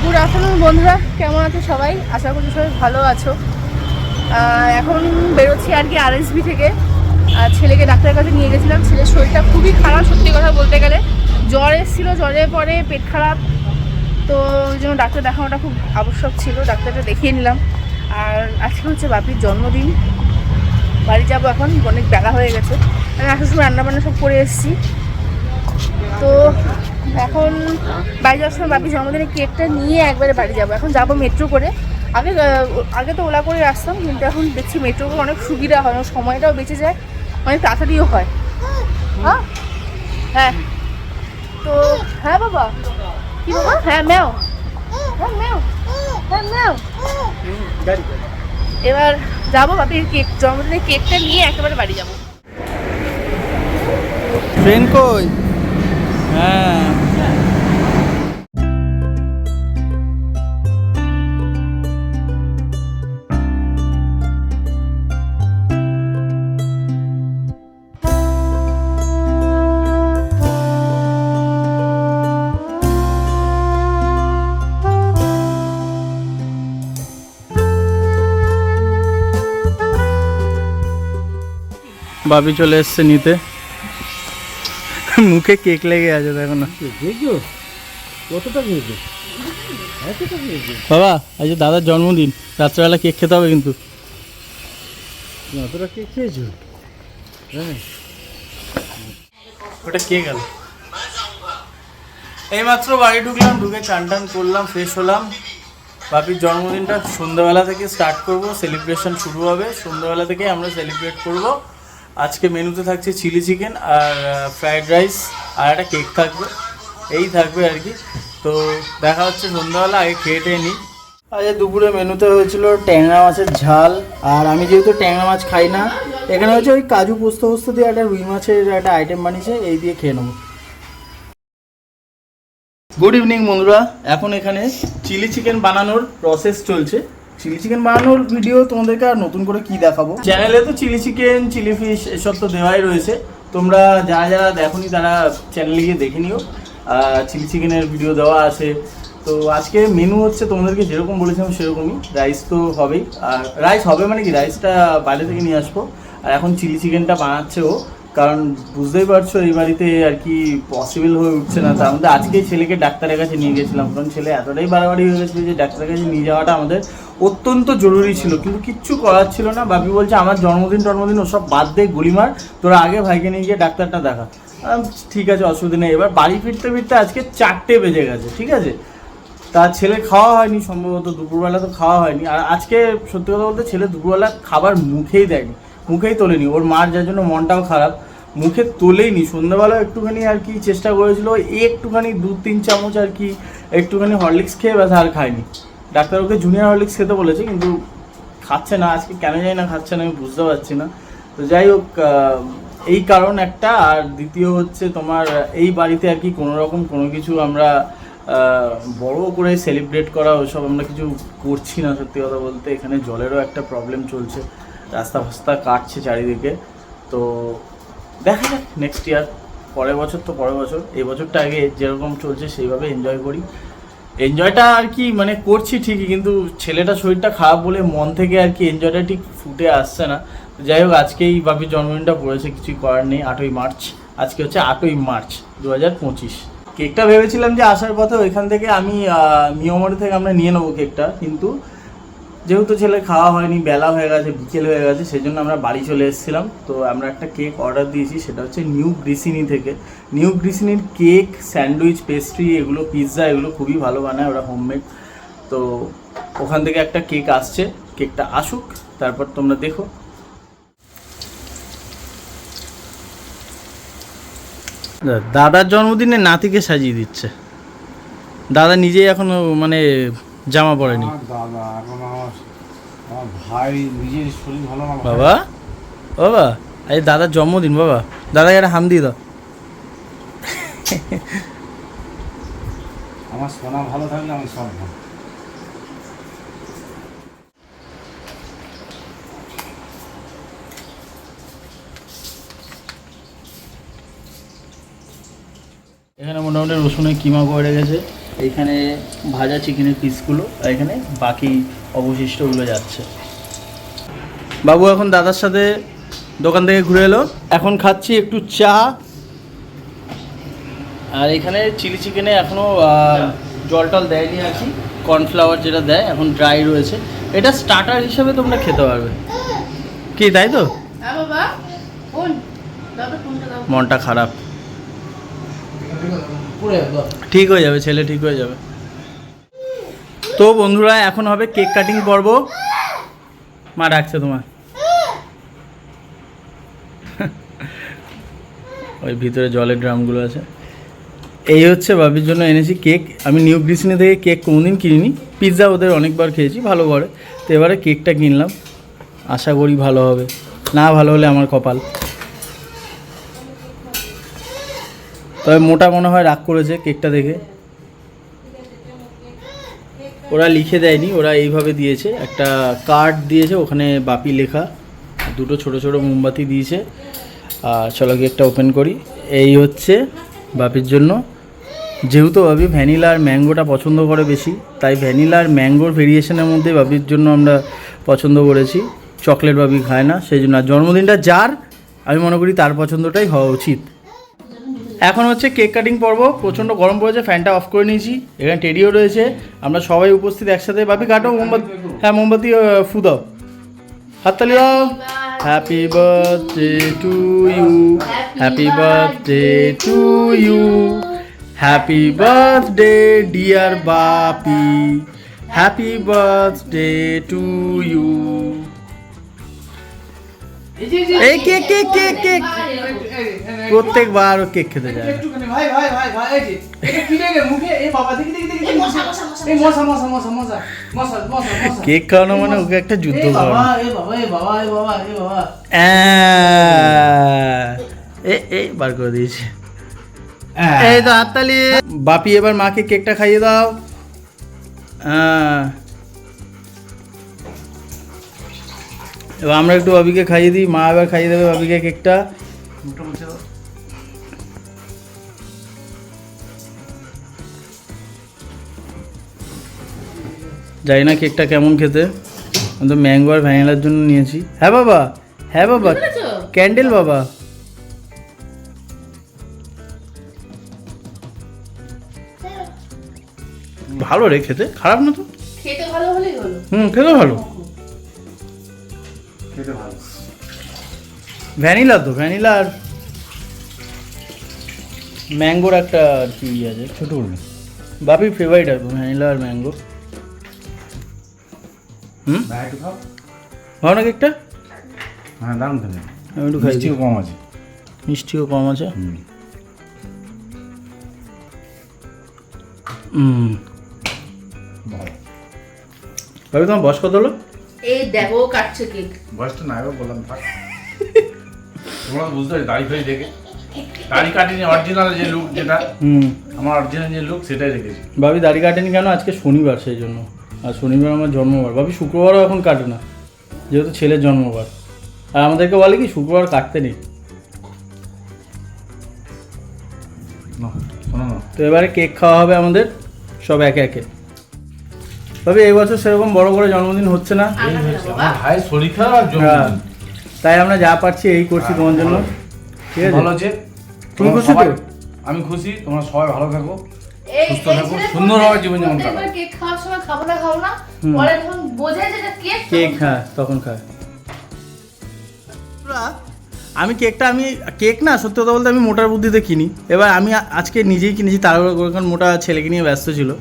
Good afternoon বন্ধুরা, কেমন আছো সবাই? আশা করছি সবাই ভালো আছো। এখন বেরোচ্ছি আর কি আরএসবি থেকে। ছেলেকে ডাক্তারের কাছে নিয়ে গেছিলাম। ছেলের শরীরটা খুবই খারাপ, সত্যি কথা বলতে গেলে। জ্বর এসেছিলো, জ্বরের পরে পেট খারাপ, তো ওই জন্য ডাক্তার দেখানোটা খুব আবশ্যক ছিল। ডাক্তারটা দেখিয়ে নিলাম। আর আজকে হচ্ছে বাপির জন্মদিন। বাড়ি যাবো এখন, অনেক বেলা হয়ে গেছে। আমি আসার সময় রান্নাবান্না সব করে এসেছি। তো এখন বাড়ি যাওয়ার সময় বাপির জন্মদিনের কেকটা নিয়ে একবারে বাড়ি যাবো। এখন যাবো মেট্রো করে। আগে তো ওলা করে আসতাম, কিন্তু এখন দেখছি মেট্রো করে অনেক সুবিধা হয়, সময়টাও বেঁচে যায়, অনেক তাড়াতাড়িও হয়। হ্যাঁ হ্যাঁ, তো হ্যাঁ বাবা, কি বাবা? হ্যাঁ ম্যাও, হ্যাঁ ম্যাও, হ্যাঁ ম্যাও। এবার যাবো বাপির জন্মদিনের কেকটা নিয়ে একেবারে বাড়ি যাবো। ট্রেন কই? হ্যাঁ, বাবি চলে এসছে নিতে। মুখে কেক লেগে আছে দেখো না। বাবা, আজ দাদার জন্মদিন, রাত্রেবেলা কেক খেতে হবে কিন্তু। অতটা কেক খেয়েছো? ওটা কে গেল? এইমাত্র বাড়ি ঢুকলাম, ঢুকে চান টান করলাম, ফ্রেশ হলাম। বাপির জন্মদিনটা সন্ধ্যাবেলা থেকে স্টার্ট করব, সেলিব্রেশন শুরু হবে সন্ধ্যাবেলা থেকে, আমরা সেলিব্রেট করব। আজকে মেনুতে থাকছে চিলি চিকেন আর ফ্রাইড রাইস আর একটা কেক থাকবে, এই থাকবে আর কি। তো দেখা হচ্ছে সন্ধ্যাবেলা, আগে খেয়ে টেয়ে নিই। আজ দুপুরে মেনুতে হয়েছিল ট্যাংরা মাছের ঝাল, আর আমি যেহেতু ট্যাংরা মাছ খাই না, এখানে হচ্ছে ওই কাজু পোস্ত দিয়ে একটা রুই মাছের একটা আইটেম বানিয়েছে, এই দিয়ে খেয়ে নেবো। গুড ইভিনিং বন্ধুরা, এখন এখানে চিলি চিকেন বানানোর প্রসেস চলছে। চিলি চিকেন বানানোর ভিডিও তোমাদেরকে আর নতুন করে কি দেখাবো, চ্যানেলে তো চিলি চিকেন, চিলি ফিশ এসব তো দেওয়াই রয়েছে। তোমরা যারা যারা দেখোনি তারা চ্যানেলে গিয়ে দেখে নিও, চিলি চিকেনের ভিডিও দেওয়া আছে। তো আজকে মেনু হচ্ছে তোমাদেরকে যেরকম বলেছিলাম সেরকমই, রাইস তো হবেই। আর রাইস হবে মানে কি, রাইসটা বাইরে থেকে নিয়ে আসবো। আর এখন চিলি চিকেনটা বানাচ্ছে ও, কারণ বুঝতেই পারছো এই বাড়িতে আর কি পসিবল হয়ে উঠছে না। তার মধ্যে আজকেই ছেলেকে ডাক্তারের কাছে নিয়ে গেছিলাম, কারণ ছেলে এতটাই বাড়াবাড়ি হয়ে গেছিলো যে ডাক্তারের কাছে নিয়ে যাওয়াটা আমাদের অত্যন্ত জরুরি ছিল, কিন্তু কিচ্ছু করার ছিল না। বাপি বলছে আমার জন্মদিন ওসব বাদ দে গুলিমার, তোরা আগে ভাইকে নিয়ে গিয়ে ডাক্তারটা দেখা। ঠিক আছে, অসুবিধা নেই। এবার বাড়ি ফিরতে ফিরতে আজকে 4টে বেজে গেছে, ঠিক আছে। তার ছেলে খাওয়া হয়নি সম্ভবত, দুপুরবেলা তো খাওয়া হয়নি। আর আজকে সত্যি কথা বলতে ছেলে দুপুরবেলা খাবার মুখেই দেয়নি, মুখেই তোলেনি। ওর মার যার জন্য মনটাও খারাপ, মুখে তোলেইনি। সন্ধ্যাবেলা একটুখানি আর কি চেষ্টা করেছিল, একটুখানি 2-3 চামচ আর কি, একটুখানি হরলিক্স খেয়ে ব্যাস, আর খায়নি। ডাক্তার ওকে জুনিয়র হরলিক্স খেতে বলেছে, কিন্তু খাচ্ছে না। আজকে কেন জানি না খাচ্ছে না, আমি বুঝতে পারছি না। তো যাই হোক, এই কারণ একটা। আর দ্বিতীয় হচ্ছে তোমার এই বাড়িতে আর কি কোনোরকম কোনো কিছু আমরা বড় করে সেলিব্রেট করা ওসব আমরা কিছু করছি না সত্যি কথা বলতে। এখানে জলেরও একটা প্রবলেম চলছে, রাস্তা ফাস্তা কাটছে চারিদিকে। তো দেখা যাক নেক্সট ইয়ার, পরের বছর তো পরের বছর, এই বছরটা আগে যেরকম চলছে সেইভাবে এনজয় করি। এনজয়টা আর কি মানে করছি ঠিকই, কিন্তু ছেলেটা শরীরটা খারাপ বলে মন থেকে আর কি এনজয়টা ঠিক ফুটে আসছে না। যাই হোক, আজকেই বাপির জন্মদিনটা পড়েছে, কিছুই করার নেই। 8ই মার্চ, আজকে হচ্ছে 8ই মার্চ 2025। কেকটা ভেবেছিলাম যে আসার পথে ওইখান থেকে আমি মিয়ামরি থেকে আমরা নিয়ে নেবো কেকটা, কিন্তু যেহেতু ছেলে খাওয়া হয়নি, বেলা হয়ে গেছে, বিকেল হয়ে গেছে, সেই জন্য আমরা বাড়ি চলে এসেছিলাম। তো আমরা একটা কেক অর্ডার দিয়েছি, সেটা হচ্ছে নিউ গ্রিসিনি থেকে। নিউ গ্রিসিনির কেক, স্যান্ডউইচ, পেস্ট্রি, এগুলো পিৎজা, এগুলো খুবই ভালো বানায় ওরা, হোমমেড। তো ওখান থেকে একটা কেক আসছে, কেকটা আসুক তারপর তোমরা দেখো। দাদার জন্মদিনে নাতিকে সাজিয়ে দিচ্ছে। দাদা নিজেই এখনো মানে জামা পরেনি। দাদা এখন আমার ভাই নিজের শরীর ভালো না। বাবা, বাবা আজ দাদার জন্মদিন, বাবা দাদাকে একটা হাম দিয়ে দাও। আমার সোনা ভালো থাকলে আমি সব ভালো। এখানে মোটামুটি রসুনের কিমা করে রেখেছে, এখানে ভাজা চিকেনের পিসগুলো, আর এখানে বাকি অবশিষ্টগুলো যাচ্ছে। বাবু এখন দাদার সাথে দোকান থেকে ঘুরে এলো, এখন খাচ্ছি একটু চা। আর এখানে চিলি চিকেনে এখনও জল টল দেয়নি আর কি, কর্নফ্লাওয়ার যেটা দেয় এখন ড্রাই রয়েছে। এটা স্টার্টার হিসাবে তোমরা খেতে পারবে কি, তাই তো? বাবা ফোন দাও, ফোনটা দাও। মনটা খারাপ, ঠিক হয়ে যাবে ছেলে, ঠিক হয়ে যাবে। তো বন্ধুরা এখন হবে কেক কাটিং পর্ব। মা ডাকছে তোমার, ওই ভিতরে জলের ড্রামগুলো আছে। এই হচ্ছে বাবির জন্য এনেছি কেক। আমি নিউ গ্রিসিনি থেকে কেক কোনোদিন কিনিনি, পিৎজা ওদের অনেকবার খেয়েছি ভালো করে, তো এবারে কেকটা কিনলাম, আশা করি ভালো হবে, না ভালো হলে আমার কপাল। তবে মোটা মনে হয় রাগ করেছে কেকটা দেখে। ওরা লিখে দেয়নি, ওরা এইভাবে দিয়েছে, একটা কার্ড দিয়েছে, ওখানে বাপি লেখা, দুটো ছোট ছোট মোমবাতি দিয়েছে। আর চলো কেকটা ওপেন করি। এই হচ্ছে বাপির জন্য, যেহেতু বাপি ভ্যানিলা আর ম্যাঙ্গোটা পছন্দ করে বেশি, তাই ভ্যানিলা আর ম্যাঙ্গোর ভেরিয়েশনের মধ্যে বাপির জন্য আমরা পছন্দ করেছি। চকলেট বাপি খায় না, সেই জন্য। আর জন্মদিনটা যার, আমি মনে করি তার পছন্দটাই হওয়া উচিত। এখন হচ্ছে কেক কাটিং পর্ব। প্রচণ্ড গরম পড়েছে, ফ্যানটা অফ করে নিয়েছি, এখানে টেডিও রয়েছে, আমরা সবাই উপস্থিত একসাথে। বাপি কাটো মোমবাতি, হ্যাঁ মোমবাতি ফু দাও, হাততালি দাও। Happy birthday to you, happy birthday to you, happy birthday dear Bapi, happy birthday to you. এই কেক কেক কেক কেক প্রত্যেকবার কেক খেতে যায়। কেক খাওয়ানো মানে ওকে একটা যুদ্ধ খাওয়ানো। এই বার করে দিয়েছে, এই তো হাততালি। বাপি এবার মাকে কেকটা খাইয়ে দাও। এবার আমরা একটু বাবিকে খাইয়ে দিই, মা এবার খাইয়ে দেবে বাবিকে কেকটা। জানি না কেকটা কেমন খেতে, আমি তো ম্যাঙ্গো আর ভ্যানিলার জন্য নিয়েছি। হ্যাঁ বাবা, হ্যাঁ বাবা, ক্যান্ডেল বাবা। ভালো রে খেতে, খারাপ না তো, খেতে ভালো হলেই হলো। খেতে ভালো, ভ্যানিলা তো, ভ্যানিলা আর ম্যাঙ্গোর একটা আর কি আছে ছোটো করে, বাপির ফেভারিট আর ভ্যানিলা আর ম্যাঙ্গো। ভালো না কেকটা? হ্যাঁ দারুণ খেতে, আমি একটু খাই, মিষ্টিও কম আছে, মিষ্টিও কম আছে। ভাবি তোমার বয়স কত হলো? এই দেখো কাটছে কেক। বয়সটা না এবার বললাম থাক, তোমরা বুঝতে পারি দাড়ি ফাড়ি দেখে, দাড়ি কাটিনি, অরিজিনাল যে লুক যেটা, আমার অরিজিনাল যে লুক সেটাই রেখেছি। ভাবি দাড়ি কাটেনি কেন? আজকে শনিবার, সেই জন্য। আর শনিবার আমার জন্মবার, ভাবি শুক্রবারও এখন কাটে না, যেহেতু ছেলের জন্মবার। আর আমাদেরকে বলে কি শুক্রবার কাটতে নেই। তো এবারে কেক খাওয়া হবে আমাদের সব একে একে। তবে এই বছর সেরকম বড় করে জন্মদিন হচ্ছে না, আমার ভাই শরীর খারাপ, হ্যাঁ, তাই আমরা যা পারছি এই করছি তোমার জন্য। ঠিক আছে, ভালো আছে, তুমি খুশি তো? আমি খুশি, তোমরা সবাই ভালো থাকো, সুস্থ থাকো, সুন্দরভাবে জীবনযাপন করো। কেক খাওয়ার সময় খাবো না খাও না, পরে যখন বোঝে যে কেক কেক হ্যাঁ তখন খায়। আমি কেক না, সত্যি কথা বলতে আমি মোটার বুদ্ধিতে কিনি। এবার আমি আজকে নিজেই কিনেছি, তারপরে কারণ মোটা ছেলেকে নিয়ে ব্যস্ত ছিল।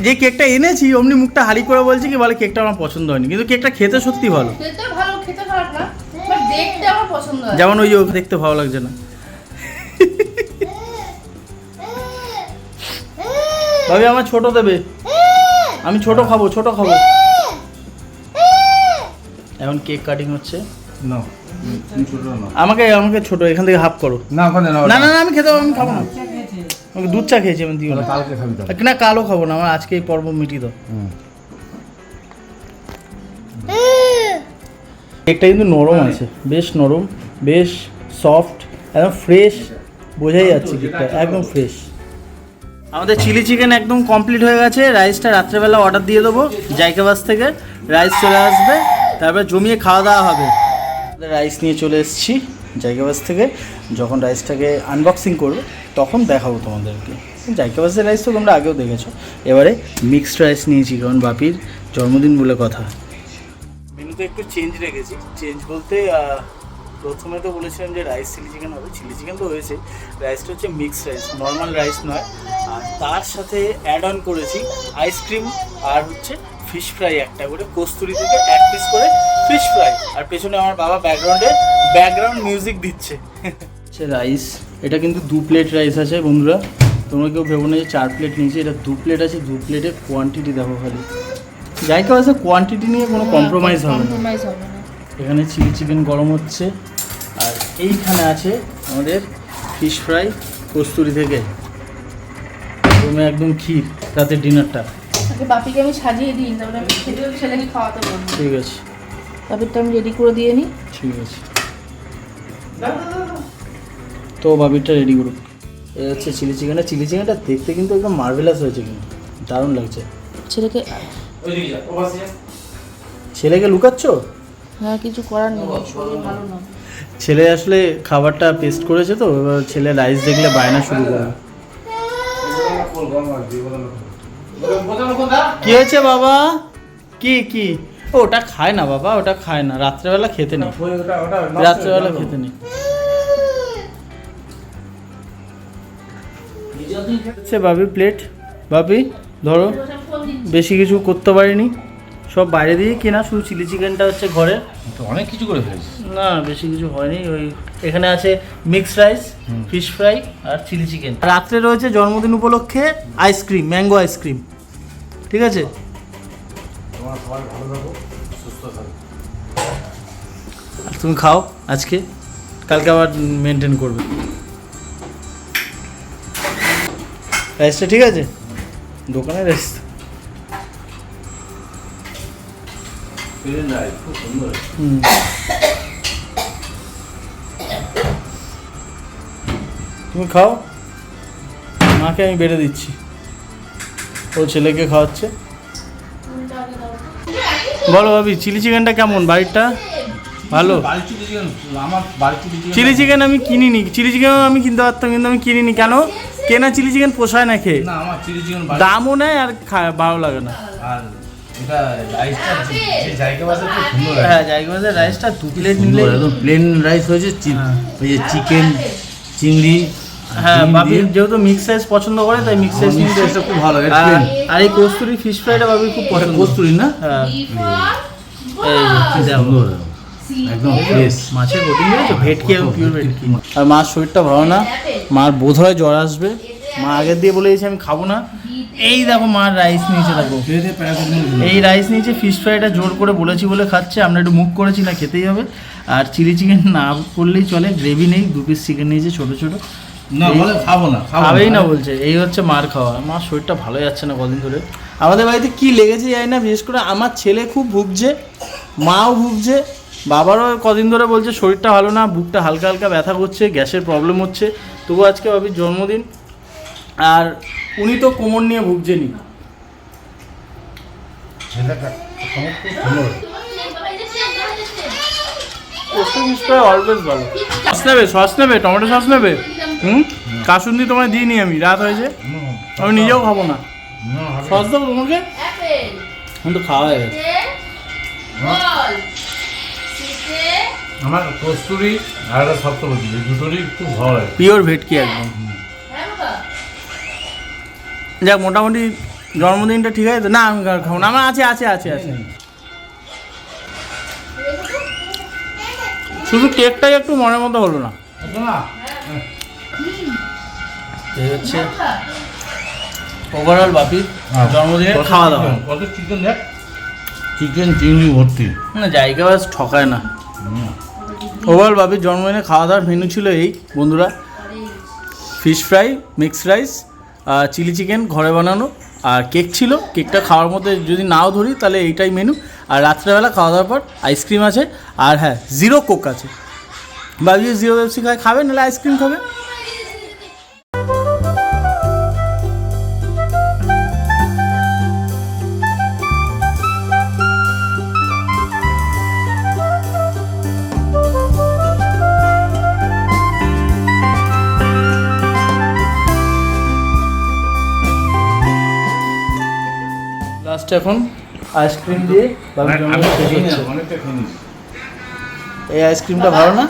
যে কেকটা এনেছি অমনি মুখটা হারি করে বলছি কি বলে কেকটা আমার পছন্দ হয়নি, কিন্তু কেকটা খেতে সত্যি ভালো, খেতে ভালো, খেতে খারাপ না, বাট দেখতে আমার পছন্দ হয়। যেমন ওই দেখতে ভালো লাগছে না। ভাবি আমার ছোট দেবে, আমি ছোট খাবো, ছোট খাবো। এখন কেক কাটিং হচ্ছে। না ছোট না, আমাকে ছোট, এখান থেকে হাফ করো। না ওখানে না, না না না আমি খেতে পারবো, আমি খাবো না, আমি দুধ চা খেয়েছি, আমি দিও না। কালকে খাবি তো না কালো খাবো না, আমার আজকে এই পর্ব মিটি দাও। কেকটা কিন্তু নরম আছে, বেশ নরম, বেশ সফট, একদম ফ্রেশ, বোঝাই যাচ্ছে কেকটা একদম ফ্রেশ। আমাদের চিলি চিকেন একদম কমপ্লিট হয়ে গেছে। রাইসটা রাত্রেবেলা অর্ডার দিয়ে দেবো জাইকাবাস থেকে, রাইস চলে আসবে, তারপরে জমিয়ে খাওয়া দাওয়া হবে। রাইস নিয়ে চলে এসেছি জাইকাবাস থেকে, যখন রাইসটাকে আনবক্সিং করবো তখন দেখাবো তোমাদেরকে। জাইকাবাসের রাইস তো তোমরা আগেও দেখেছো। এবারে মিক্সড রাইস নিয়েছি, কারণ বাপির জন্মদিন বলে কথা। মেনুতে একটু চেঞ্জ রেখেছি, চেঞ্জ বলতে প্রথমে তো বলেছিলাম যে রাইস চিলি চিকেন হবে, চিলি চিকেন তো হয়েছে, রাইসটা হচ্ছে মিক্সড রাইস, নর্মাল রাইস নয়। আর তার সাথে অ্যাড অন করেছি আইসক্রিম আর হচ্ছে ফিশ ফ্রাই একটা করে, কস্তুরি থেকে 1 পিস করে ফিশ ফ্রাই। আর পেছনে আমার বাবা ব্যাকগ্রাউন্ড মিউজিক দিচ্ছে। রাইস এটা কিন্তু 2 প্লেট রাইস আছে বন্ধুরা, তোমরা কেউ ভেবো না যে 4 প্লেট নিয়েছি, এটা 2 প্লেট আছে। 2 প্লেটের কোয়ান্টিটি দেখো খালি, জাইকাবাসে কোয়ান্টিটি নিয়ে কোনো কম্প্রোমাইজ হবে না। এখানে চিলি চিকেন গরম হচ্ছে, আর এইখানে আছে আমাদের ফিশ ফ্রাই কস্তুরি থেকে। রুমে একদম ক্ষীর রাতের ডিনারটা। বাপিকে আমি সাজিয়ে দিই, তারপরে আমি ছেলেকে খাওয়াতে বলবো। ঠিক আছে, বাপিরটা আমি রেডি করে দিয়ে নিই। ঠিক আছে, তো বাপিরটা রেডি করুক। এই হচ্ছে চিলি চিকেনটা। চিলি চিকেনটা দেখতে কিন্তু একদম মার্ভেলাস হয়েছে, কিন্তু দারুণ লাগছে। ছেলেকে লুকাচ্ছ? হ্যাঁ, কিছু করার নেই, শরীর ভালো না। ছেলে আসলে খাবারটা পেস্ট করেছে তো, এবার ছেলে রাইস দেখলে বায়না শুরু করবে। কি হয়েছে বাবা? কি ওটা খায় না বাবা, ওটা খায় না, রাত্রেবেলা খেতে নেই, রাত্রেবেলা খেতে নেই। বাবি প্লেট, বাবি ধরো, বেশি কিছু করতে পারিনি, সব বাইরে দিয়ে কিনা, শুধু চিলি চিকেনটা হচ্ছে ঘরে। অনেক কিছু করে ফেলেছি না, বেশি কিছু হয়নি। ওই এখানে আছে মিক্সড রাইস, ফিশ ফ্রাই আর চিলি চিকেন। রাত্রে রয়েছে জন্মদিন উপলক্ষে আইসক্রিম, ম্যাঙ্গো আইসক্রিম। ঠিক আছে, তোমার সবাই ভালো থাকো, সুস্থ থাকো। আর তুমি খাও আজকে, কালকে আবার মেনটেন করবে। রাইসটা ঠিক আছে? দোকানের রাইস খুব সুন্দর। তুমি খাও, মাকে আমি বেড়ে দিচ্ছি, ও ছেলেকে খাওয়াচ্ছে। বলো ভাবি, চিলি চিকেনটা কেমন? বাড়িরটা ভালো? চিলি চিকেন আমি কিনিনি, চিলি চিকেন আমি কিনতে পারতাম, কিন্তু আমি কিনিনি। কেন? কেনা চিলি চিকেন পোষায় না খেয়ে, আমার চিলি চিকেন দামও নেয় আর ভালো লাগে না। আর এটা রাইসটা যে জায়গাবাসে খুব সুন্দর লাগে। হ্যাঁ, জায়গাবাসের রাইসটা 2 প্লেট নিলে একদম প্লেন রাইস হয়েছে, ওই যে চিকেন চিংড়ি। হ্যাঁ, বাবি যেহেতু মিক্স রাইস পছন্দ করে, তাই মিক্স রাইস নিতে রাইসটা খুব ভালো লাগে। আর এই কস্তুরি ফিশ ফ্রাইটা বাবি খুব পছন্দ। কস্তুরি না? হ্যাঁ, কি সুন্দর, একদম ফ্রেশ মাছের কোটিং দিয়েছো, ভেটকি, একদম পিওর ভেটকি। আর মার শরীরটা ভালো না, মার বোধহয় জ্বর আসবে। মা আগের দিয়ে বলে দিয়েছে আমি খাবো না। এই দেখো মার রাইস নিয়েছে, দেখো এই রাইস নিয়েছে, ফিশ ফ্রাইটা জোর করে বলেছি বলে খাচ্ছে। আমরা একটু মুখ করেছি, না খেতেই হবে। আর চিলি চিকেন না করলেই চলে, গ্রেভি নেই, 2 পিস চিকেন নিয়েছে ছোটো ছোটো। না বলে খাবো না, খাবেই না বলছে। এই হচ্ছে মার খাওয়া। মার শরীরটা ভালো যাচ্ছে না কদিন ধরে। আমাদের বাড়িতে কি লেগেছে জানি না, বিশেষ করে আমার ছেলে খুব ভুগছে, মাও ভুগছে, বাবারও কদিন ধরে বলছে শরীরটা ভালো না, বুকটা হালকা হালকা ব্যথা করছে, গ্যাসের প্রবলেম হচ্ছে। তবু আজকে বাবির জন্মদিন, আর উনি তো কোমর নিয়ে ভুগছেনই। অলওয়েজ ভালো। সস নেবে, সস নেবে, টমেটো সস নেবে? কাসুন্দি তোমায় দিইনি আমি, রাত হয়েছে, আমি নিজেও খাবো না। সস দেবো তোমাকে? কিন্তু খাওয়া হয়ে গেছে। আমার কস্তুরি আর একটা সপ্তপতি, এই দুটোরই খুব ভালো লাগে। পিওর ভেটকি একদম। যাক, মোটামুটি জন্মদিনটা ঠিক আছে তো? না, আমি খাবো না, আমার আছে আছে আছে আছে। শুধু কেকটাই একটু মনের মতো হলো না। এই হচ্ছে ওভারঅল বাপির জন্মদিনের খাওয়া দাওয়া। কত চিকেন দেখ, চিকেন চিংড়ি ভর্তি। না, জায়গা বাস ঠকায় না। ওভারঅল বাপির জন্মদিনে খাওয়া দাওয়ার মেনু ছিল এই বন্ধুরা: fish fry, mixed rice, chilli chicken ঘরে বানানো, আর কেক ছিল। কেকটা খাওয়ার মধ্যে যদি নাও ধরি তাহলে এইটাই মেনু। আর রাত্রেবেলা খাওয়া দাওয়ার পর আইসক্রিম আছে, আর হ্যাঁ, 0 কোক আছে। বাবি 0 পেপসি খাবে, নাহলে আইসক্রিম খাবে। লাস্ট এখন আইসক্রিম দিয়ে বাবুর জন্মদিন শেষ হচ্ছে। অনেকটা খেয়ে নিয়েছি। এই আইসক্রিমটা ভালো না?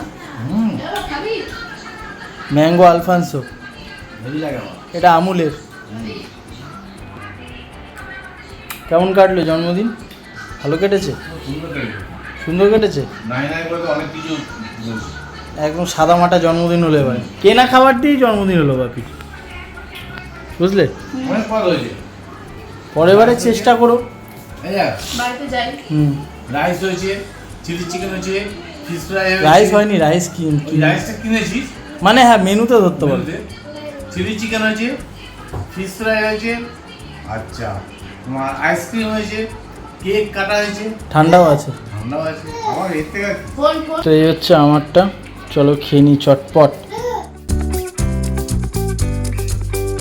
ম্যাঙ্গো আলফানসো, হেভি লাগে আমার। এটা আমুলের। কেমন কাটলো জন্মদিন? ভালো কেটেছে? সুন্দর লাগে। সুন্দর কেটেছে? নাই নাই করে তো অনেক কিছু বলছি। একদম সাদা মাটা জন্মদিন হলো এবারে, কেনা খাবার দিয়েই জন্মদিন হলো বাপি, বুঝলে? অনেক পদ হয়েছে। পরের বারে চেষ্টা করো। এই দেখ, বাড়িতে যাই। রাইস হয়েছে, চিলি চিকেন হয়েছে, ফিশ ফ্রাই হয়েছে। রাইস হয়নি, রাইস কি ওই রাইসটা কিনেছিস মানে হ্যাঁ মেনুতে ধরতে পারো। চিলি চিকেন হয়েছে, ফিশ ফ্রাই হয়েছে, আচ্ছা তোমার আইসক্রিম হয়েছে, কেক কাটা হয়েছে, ঠান্ডাও আছে। ঠান্ডাও আছে। আমার এর থেকে ফোন ফোন তো এই হচ্ছে আমারটা, চলো খেয়ে নি চটপট।